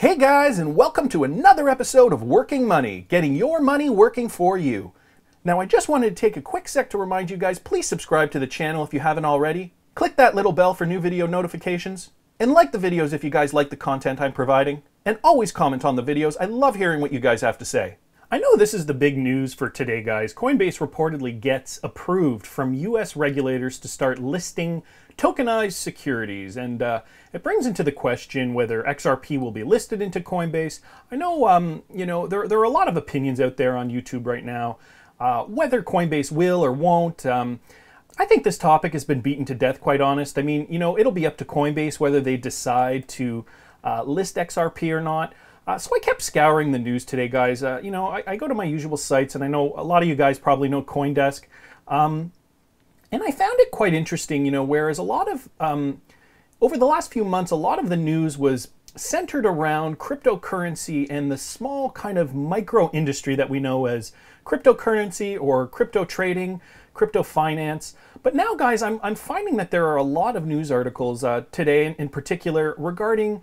Hey guys, and welcome to another episode of Working Money, getting your money working for you. Now, I just wanted to take a quick sec to remind you guys, please subscribe to the channel if you haven't already. Click that little bell for new video notifications. And like the videos if you guys like the content I'm providing. And always comment on the videos. I love hearing what you guys have to say. I know this is the big news for today, guys. Coinbase reportedly gets approved from US regulators to start listing tokenized securities, and it brings into the question whether XRP will be listed into Coinbase. I know, there are a lot of opinions out there on YouTube right now, whether Coinbase will or won't. I think this topic has been beaten to death, quite honest. I mean, it'll be up to Coinbase whether they decide to list XRP or not. So I kept scouring the news today, guys. I go to my usual sites, and I know a lot of you guys probably know Coindesk. And I found it quite interesting, whereas a lot of, over the last few months, a lot of the news was centered around cryptocurrency and the small kind of micro industry that we know as cryptocurrency or crypto trading, crypto finance. But now, guys, I'm finding that there are a lot of news articles today in particular regarding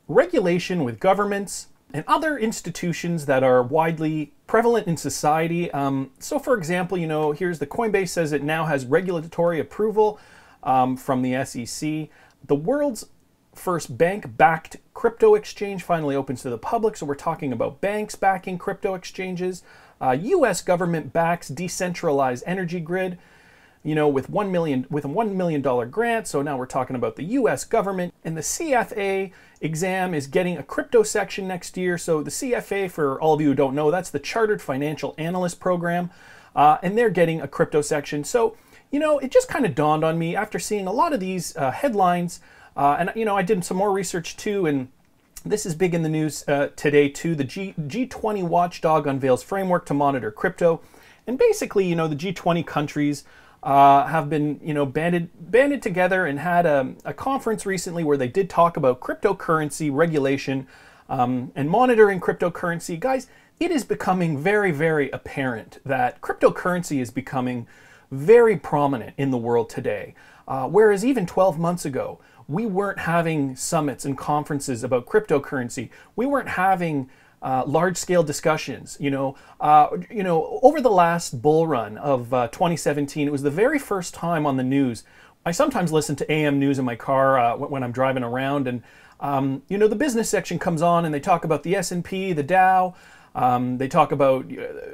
regulation with governments and other institutions that are widely prevalent in society. So for example, here's the Coinbase says it now has regulatory approval from the SEC. The world's first bank-backed crypto exchange finally opens to the public. So we're talking about banks backing crypto exchanges. US government backs decentralized energy grid, with a $1 million grant. So now we're talking about the US government, and the CFA exam is getting a crypto section next year. So the CFA, for all of you who don't know, that's the Chartered Financial Analyst Program, and they're getting a crypto section. So, it just kind of dawned on me after seeing a lot of these headlines, and I did some more research too, and this is big in the news today too. The G20 Watchdog unveils framework to monitor crypto, and basically, the G20 countries have been, banded together and had a conference recently where they did talk about cryptocurrency regulation and monitoring cryptocurrency. Guys, it is becoming very, very apparent that cryptocurrency is becoming very prominent in the world today. Whereas even 12 months ago, we weren't having summits and conferences about cryptocurrency. We weren't having large-scale discussions. Over the last bull run of 2017, it was the very first time on the news. I sometimes listen to AM news in my car when I'm driving around, and the business section comes on, and they talk about the S&P, the Dow. They talk about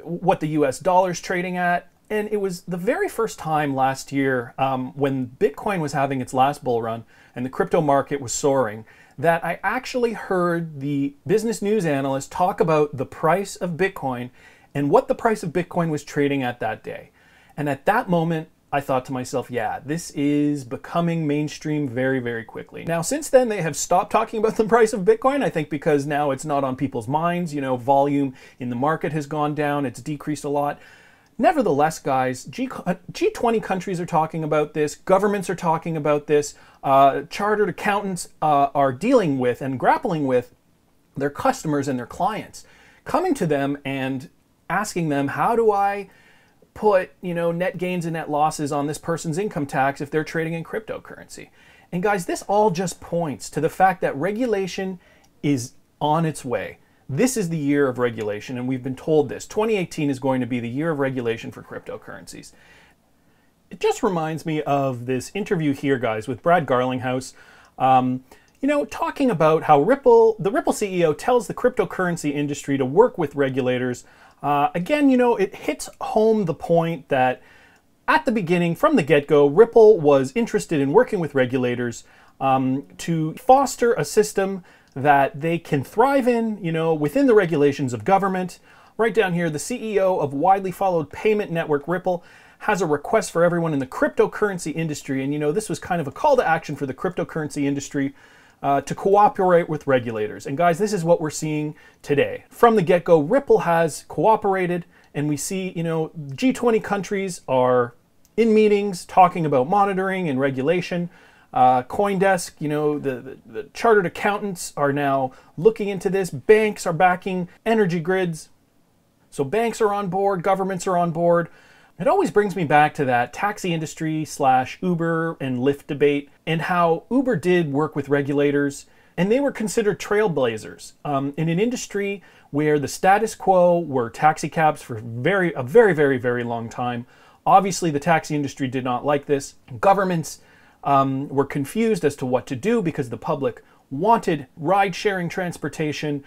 what the US dollar's trading at. And it was the very first time last year when Bitcoin was having its last bull run and the crypto market was soaring, that I actually heard the business news analyst talk about the price of Bitcoin and what the price of Bitcoin was trading at that day. And at that moment, I thought to myself, yeah, this is becoming mainstream very, very quickly. Now, since then, they have stopped talking about the price of Bitcoin, I think because now it's not on people's minds. Volume in the market has gone down. It's decreased a lot. Nevertheless, guys, G20 countries are talking about this, governments are talking about this, chartered accountants are dealing with and grappling with their customers and their clients, coming to them and asking them, how do I put net gains and net losses on this person's income tax if they're trading in cryptocurrency? And guys, this all just points to the fact that regulation is on its way. This is the year of regulation, and we've been told this. 2018 is going to be the year of regulation for cryptocurrencies. It just reminds me of this interview here, guys, with Brad Garlinghouse, talking about how the Ripple CEO tells the cryptocurrency industry to work with regulators. Again, it hits home the point that at the beginning, from the get-go, Ripple was interested in working with regulators to foster a system that they can thrive in, within the regulations of government. Right down here, the CEO of widely followed payment network Ripple has a request for everyone in the cryptocurrency industry. And this was kind of a call to action for the cryptocurrency industry to cooperate with regulators. And guys, this is what we're seeing today. From the get-go, Ripple has cooperated, and we see, G20 countries are in meetings talking about monitoring and regulation. Coindesk, the chartered accountants are now looking into this. Banks are backing energy grids. So banks are on board, governments are on board. It always brings me back to that taxi industry / Uber and Lyft debate, and how Uber did work with regulators And they were considered trailblazers in an industry where the status quo were taxi cabs for a very long time. Obviously, the taxi industry did not like this. Governments were confused as to what to do because the public wanted ride-sharing transportation.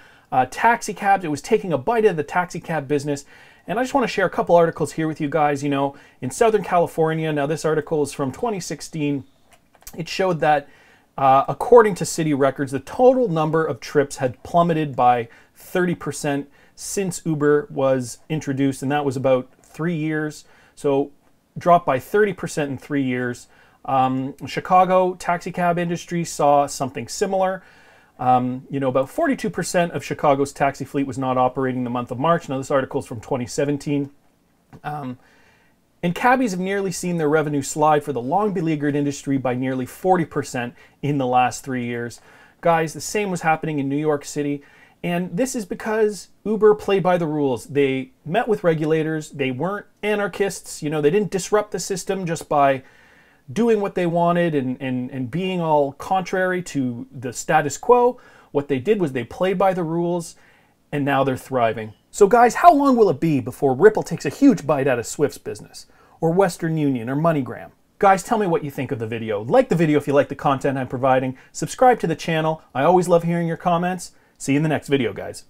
Taxi cabs, it was taking a bite out of the taxi cab business. And I just want to share a couple articles here with you guys. You know, in Southern California, now this article is from 2016, it showed that according to city records, the total number of trips had plummeted by 30% since Uber was introduced, and that was about 3 years. So dropped by 30% in 3 years. Chicago taxi cab industry saw something similar. You know, about 42% of Chicago's taxi fleet was not operating in the month of March. Now this article is from 2017. And cabbies have nearly seen their revenue slide for the long-beleaguered industry by nearly 40% in the last 3 years. Guys, the same was happening in New York City. And this is because Uber played by the rules. They met with regulators. They weren't anarchists. You know, they didn't disrupt the system just by doing what they wanted and being all contrary to the status quo. What they did was they played by the rules, and now they're thriving. So guys, how long will it be before Ripple takes a huge bite out of Swift's business, or Western Union, or MoneyGram? Guys, tell me what you think of the video. Like the video if you like the content I'm providing. Subscribe to the channel. I always love hearing your comments. See you in the next video, guys.